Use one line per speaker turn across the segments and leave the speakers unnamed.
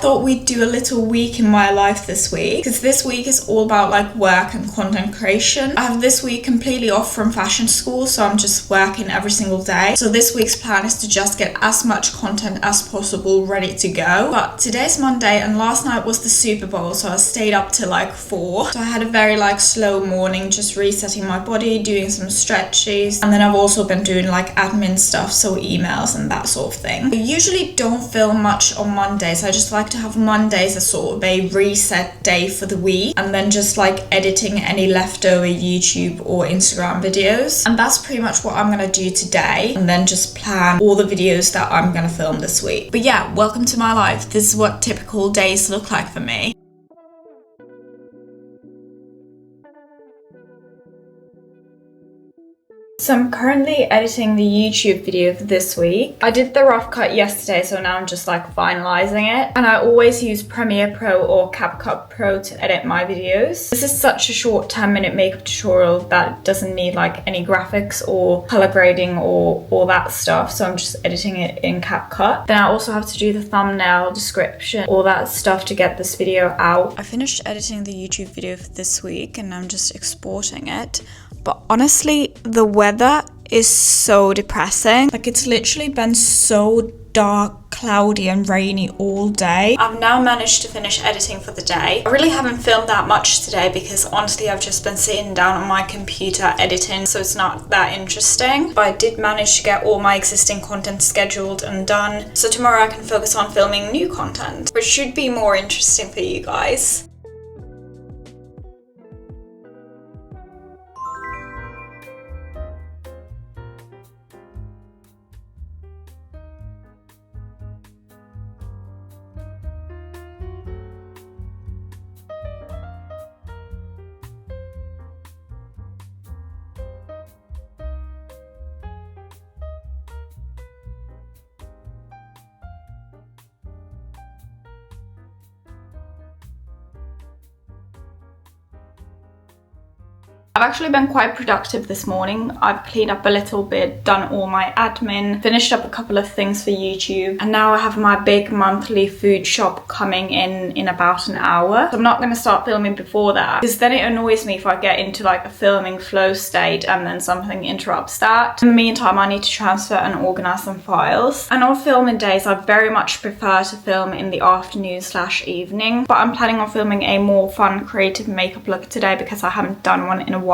thought we'd do a little week in my life this week, because this week is all about like work and content creation. I have this week completely off from fashion school, so I'm just working every single day. So this week's plan is to just get as much content as possible ready to go. But today's Monday and last night was the Super Bowl, so I stayed up till like 4. So I had a very like slow morning, just resetting my body, doing some stretches, and then I've also been doing like admin stuff, so emails and that sort of thing. I usually don't film much on Mondays. I just like to have Mondays as sort of a reset day for the week, and then just like editing any leftover YouTube or Instagram videos. And that's pretty much what I'm gonna do today, and then just plan all the videos that I'm gonna film this week. But yeah, welcome to my life. This is what typical days look like for me. So I'm currently editing the YouTube video for this week. I did the rough cut yesterday, so now I'm just like finalizing it. And I always use Premiere Pro or CapCut Pro to edit my videos. This is such a short 10-minute makeup tutorial that doesn't need like any graphics or color grading or all that stuff. So I'm just editing it in CapCut. Then I also have to do the thumbnail, description, all that stuff to get this video out. I finished editing the YouTube video for this week and I'm just exporting it. But honestly, the weather is so depressing. Like, it's literally been so dark, cloudy and rainy all day. I've now managed to finish editing for the day. I really haven't filmed that much today because honestly I've just been sitting down on my computer editing, so it's not that interesting. But I did manage to get all my existing content scheduled and done, so tomorrow I can focus on filming new content, which should be more interesting for you guys. I've actually been quite productive this morning. I've cleaned up a little bit, done all my admin, finished up a couple of things for YouTube, and now I have my big monthly food shop coming in about an hour. So I'm not going to start filming before that, because then it annoys me if I get into like a filming flow state and then something interrupts that. In the meantime, I need to transfer and organize some files. And on filming days, I very much prefer to film in the afternoon/evening, but I'm planning on filming a more fun, creative makeup look today because I haven't done one in a while.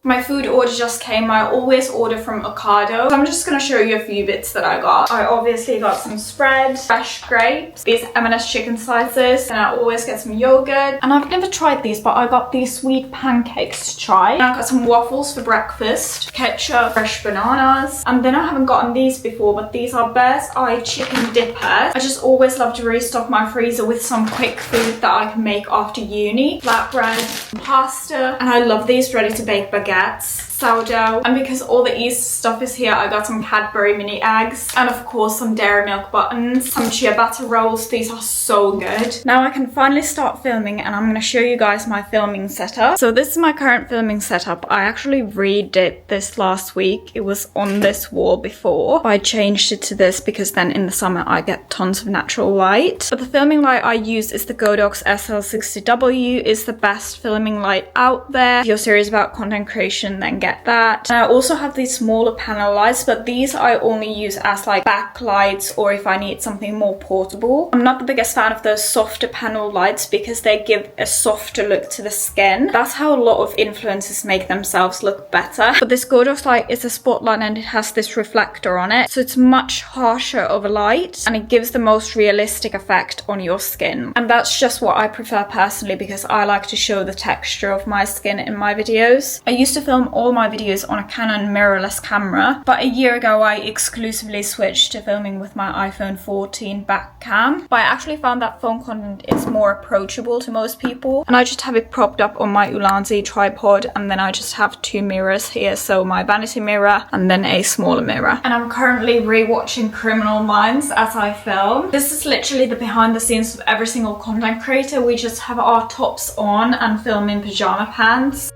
My food order just came. I always order from Ocado. So I'm just going to show you a few bits that I got. I obviously got some spread, fresh grapes, these M&S chicken slices, and I always get some yogurt. And I've never tried these, but I got these sweet pancakes to try. And I got some waffles for breakfast, ketchup, fresh bananas. And then I haven't gotten these before, but these are Bear's Eye chicken dippers. I just always love to restock my freezer with some quick food that I can make after uni. Flatbread, pasta, and I love these ready-to-bake baguettes, sourdough, and because all the Easter stuff is here, I got some Cadbury mini eggs, and of course some dairy milk buttons, some ciabatta rolls. These are so good. Now I can finally start filming, and I'm going to show you guys my filming setup. So this is my current filming setup. I actually redid this last week. It was on this wall before, but I changed it to this because then in the summer I get tons of natural light. But the filming light I use is the Godox SL60W. It's the best filming light out there. If you're serious about content creation, then get that. And I also have these smaller panel lights, but these I only use as like backlights or if I need something more portable. I'm not the biggest fan of those softer panel lights because they give a softer look to the skin. That's how a lot of influencers make themselves look better. But this Godox light is a spotlight and it has this reflector on it, so it's much harsher of a light and it gives the most realistic effect on your skin. And that's just what I prefer personally because I like to show the texture of my skin in my videos. I used to film all my videos on a Canon mirrorless camera, but a year ago I exclusively switched to filming with my iPhone 14 back cam. But I actually found that phone content is more approachable to most people, and I just have it propped up on my Ulanzi tripod, and then I just have two mirrors here, so my vanity mirror and then a smaller mirror. And I'm currently rewatching Criminal Minds as I film. This is literally the behind the scenes of every single content creator. We just have our tops on and film in pajama pants.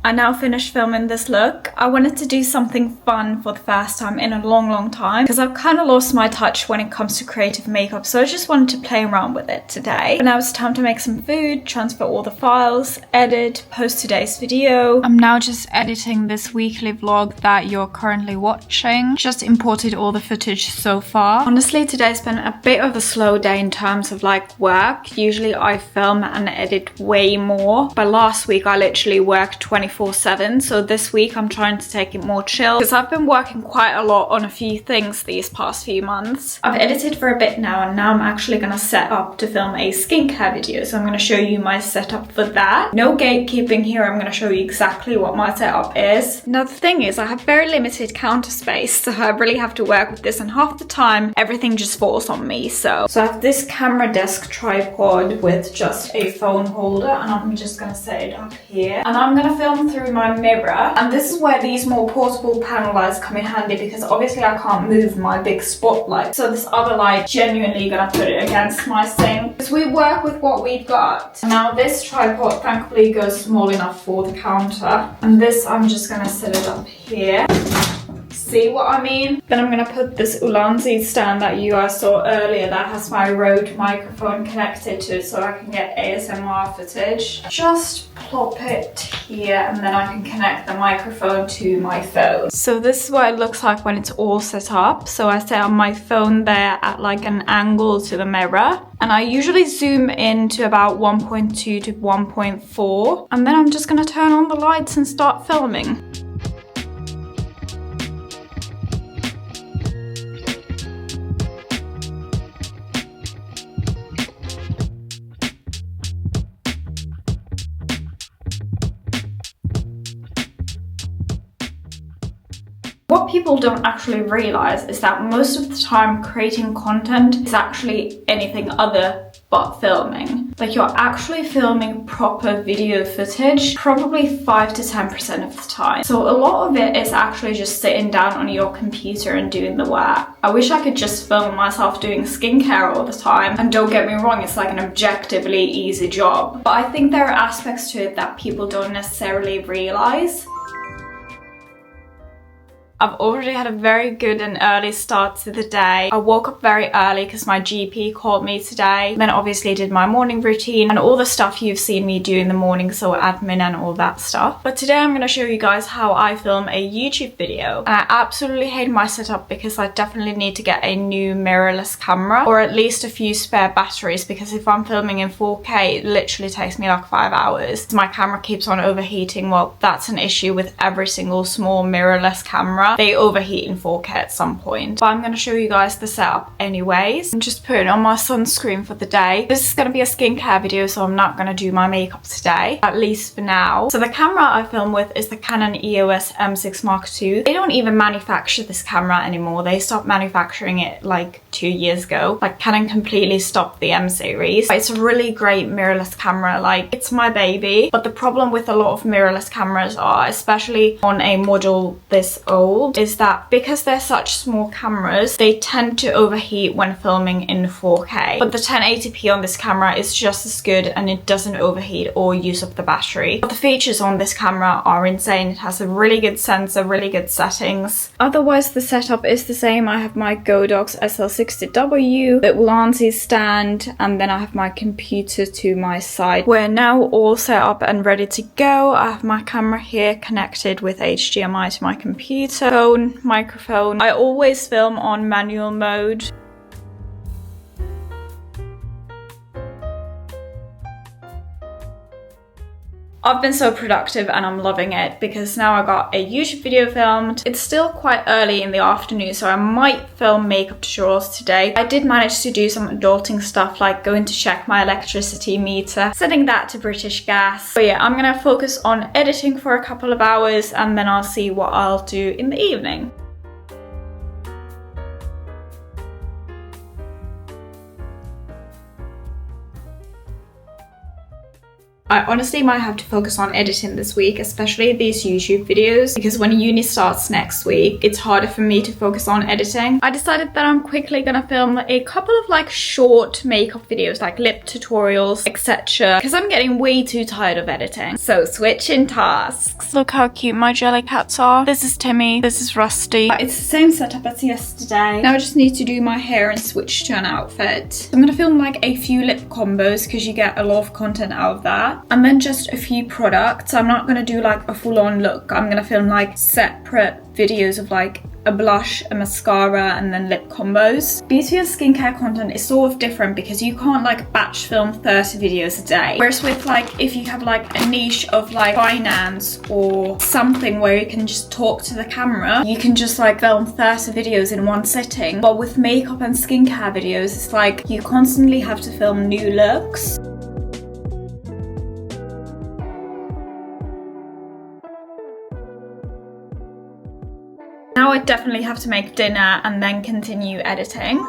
I now finished filming this look. I wanted to do something fun for the first time in a long time because I've kind of lost my touch when it comes to creative makeup, so I just wanted to play around with it today. But now it's time to make some food, transfer all the files, edit, post today's video. I'm now just editing this weekly vlog that you're currently watching. Just imported all the footage so far. Honestly, today's been a bit of a slow day in terms of like work. Usually I film and edit way more, but last week I literally worked 24/7, so this week I'm trying to take it more chill because I've been working quite a lot on a few things these past few months. I've edited for a bit now, and now I'm actually gonna set up to film a skincare video, so I'm gonna show you my setup for that. No gatekeeping here, I'm gonna show you exactly what my setup is. Now the thing is, I have very limited counter space, so I really have to work with this, and half the time everything just falls on me. So I have this camera desk tripod with just a phone holder, and I'm just gonna set it up here, and I'm gonna film through my mirror. And this is where these more portable panel lights come in handy, because obviously I can't move my big spotlight, so this other light genuinely gonna put it against my sink because we work with what we've got. Now this tripod thankfully goes small enough for the counter, and this I'm just gonna set it up here. See what I mean? Then I'm gonna put this Ulanzi stand that you guys saw earlier that has my Rode microphone connected to it, so I can get ASMR footage. Just plop it here, and then I can connect the microphone to my phone. So this is what it looks like when it's all set up. So I set up my phone there at like an angle to the mirror, and I usually zoom in to about 1.2 to 1.4, and then I'm just gonna turn on the lights and start filming. What people don't actually realize is that most of the time creating content is actually anything other but filming. Like, you're actually filming proper video footage probably 5 to 10% of the time. So a lot of it is actually just sitting down on your computer and doing the work. I wish I could just film myself doing skincare all the time, and don't get me wrong, it's like an objectively easy job. But I think there are aspects to it that people don't necessarily realize. I've already had a very good and early start to the day. I woke up very early because my GP called me today. Then obviously did my morning routine and all the stuff you've seen me do in the morning, so admin and all that stuff. But today I'm going to show you guys how I film a YouTube video. And I absolutely hate my setup because I definitely need to get a new mirrorless camera, or at least a few spare batteries, because if I'm filming in 4K, it literally takes me like 5 hours. My camera keeps on overheating. Well, that's an issue with every single small mirrorless camera. They overheat in 4K at some point. But I'm going to show you guys the setup anyways. I'm just putting on my sunscreen for the day. This is going to be a skincare video, so I'm not going to do my makeup today, at least for now. So the camera I film with is the Canon EOS M6 Mark II. They don't even manufacture this camera anymore. They stopped manufacturing it like 2 years ago. Like, Canon completely stopped the M series. It's a really great mirrorless camera. Like, it's my baby. But the problem with a lot of mirrorless cameras are, especially on a model this old, is that because they're such small cameras, they tend to overheat when filming in 4K. But the 1080p on this camera is just as good, and it doesn't overheat or use up the battery. But the features on this camera are insane. It has a really good sensor, really good settings. Otherwise, the setup is the same. I have my Godox SL60W, the Ulanzi stand, and then I have my computer to my side. We're now all set up and ready to go. I have my camera here connected with HDMI to my computer. Phone, microphone. I always film on manual mode. I've been so productive and I'm loving it because now I got a YouTube video filmed. It's still quite early in the afternoon, so I might film makeup tutorials today. I did manage to do some adulting stuff, like going to check my electricity meter, setting that to British Gas. But yeah, I'm gonna focus on editing for a couple of hours, and then I'll see what I'll do in the evening. I honestly might have to focus on editing this week, especially these YouTube videos, because when uni starts next week, it's harder for me to focus on editing. I decided that I'm quickly gonna film a couple of like short makeup videos, like lip tutorials, etc. because I'm getting way too tired of editing. So switching tasks. Look how cute my jelly cats are. This is Timmy, this is Rusty. It's the same setup as yesterday. Now I just need to do my hair and switch to an outfit. I'm gonna film like a few lip combos because you get a lot of content out of that. And then just a few products. I'm not gonna do like a full-on look. I'm gonna film like separate videos of like a blush, a mascara, and then lip combos. Beauty and skincare content is sort of different because you can't like batch film 30 videos a day. Whereas with like, if you have like a niche of like finance or something where you can just talk to the camera, you can just like film 30 videos in one sitting. But with makeup and skincare videos, it's like you constantly have to film new looks. Now I definitely have to make dinner and then continue editing.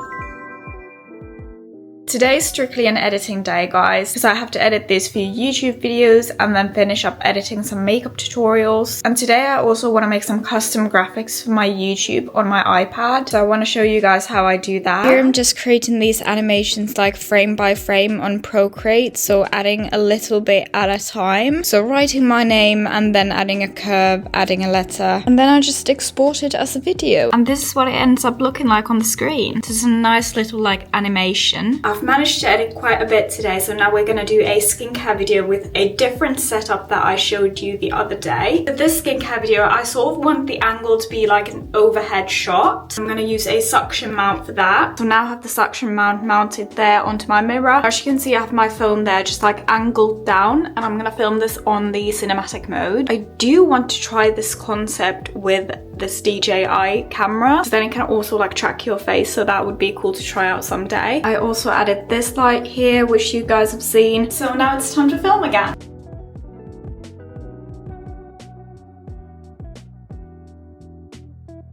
Today's strictly an editing day, guys, because I have to edit these few YouTube videos and then finish up editing some makeup tutorials. And today I also want to make some custom graphics for my YouTube on my iPad. So I want to show you guys how I do that. Here I'm just creating these animations like frame by frame on Procreate, so adding a little bit at a time. So writing my name and then adding a curve, adding a letter, and then I just export it as a video. And this is what it ends up looking like on the screen. This is a nice little like animation. I've managed to edit quite a bit today, so now we're going to do a skincare video with a different setup that I showed you the other day. For this skincare video, I sort of want the angle to be like an overhead shot. I'm going to use a suction mount for that. So now I have the suction mount mounted there onto my mirror. As you can see, I have my phone there just like angled down, and I'm going to film this on the cinematic mode. I do want to try this concept with this DJI camera, so then it can also like track your face, so that would be cool to try out someday. I also added this light here, which you guys have seen, so now it's time to film again.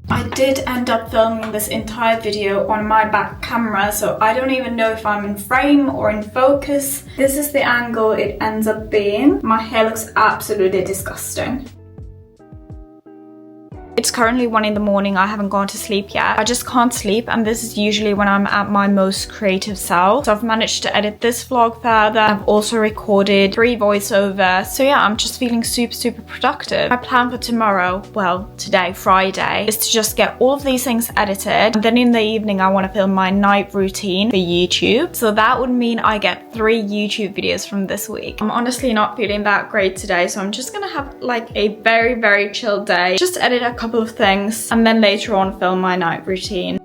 I did end up filming this entire video on my back camera, so I don't even know if I'm in frame or in focus. This is the angle it ends up being. My hair looks absolutely disgusting. It's currently 1 in the morning. I haven't gone to sleep yet. I just can't sleep, and this is usually when I'm at my most creative self. So I've managed to edit this vlog further. I've also recorded 3 voiceovers. So yeah, I'm just feeling super productive. My plan for tomorrow, well, today, Friday, is to just get all of these things edited. And then in the evening, I want to film my night routine for YouTube. So that would mean I get 3 YouTube videos from this week. I'm honestly not feeling that great today, so I'm just gonna have like a very chill day. Just edit a couple of things and then later on film my night routine.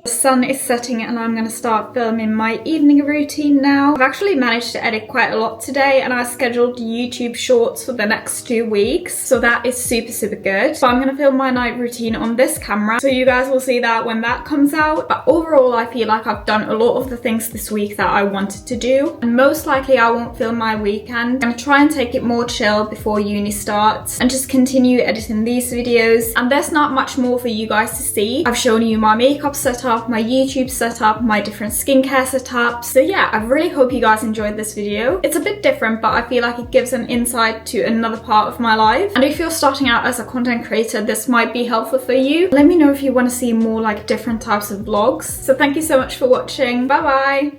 The sun is setting and I'm going to start filming my evening routine now. I've actually managed to edit quite a lot today, and I scheduled YouTube shorts for the next 2 weeks, so that is super good. So I'm going to film my night routine on this camera, so you guys will see that when that comes out. But overall, I feel like I've done a lot of the things this week that I wanted to do, and most likely I won't film my weekend. I'm going to try and take it more chill before uni starts and just continue editing these videos. And there's not much more for you guys to see. I've shown you my makeup setup, my YouTube setup, my different skincare setups. So yeah, I really hope you guys enjoyed this video. It's a bit different, but I feel like it gives an insight to another part of my life. And if you're starting out as a content creator, this might be helpful for you. Let me know if you want to see more like different types of vlogs. So thank you so much for watching. Bye bye.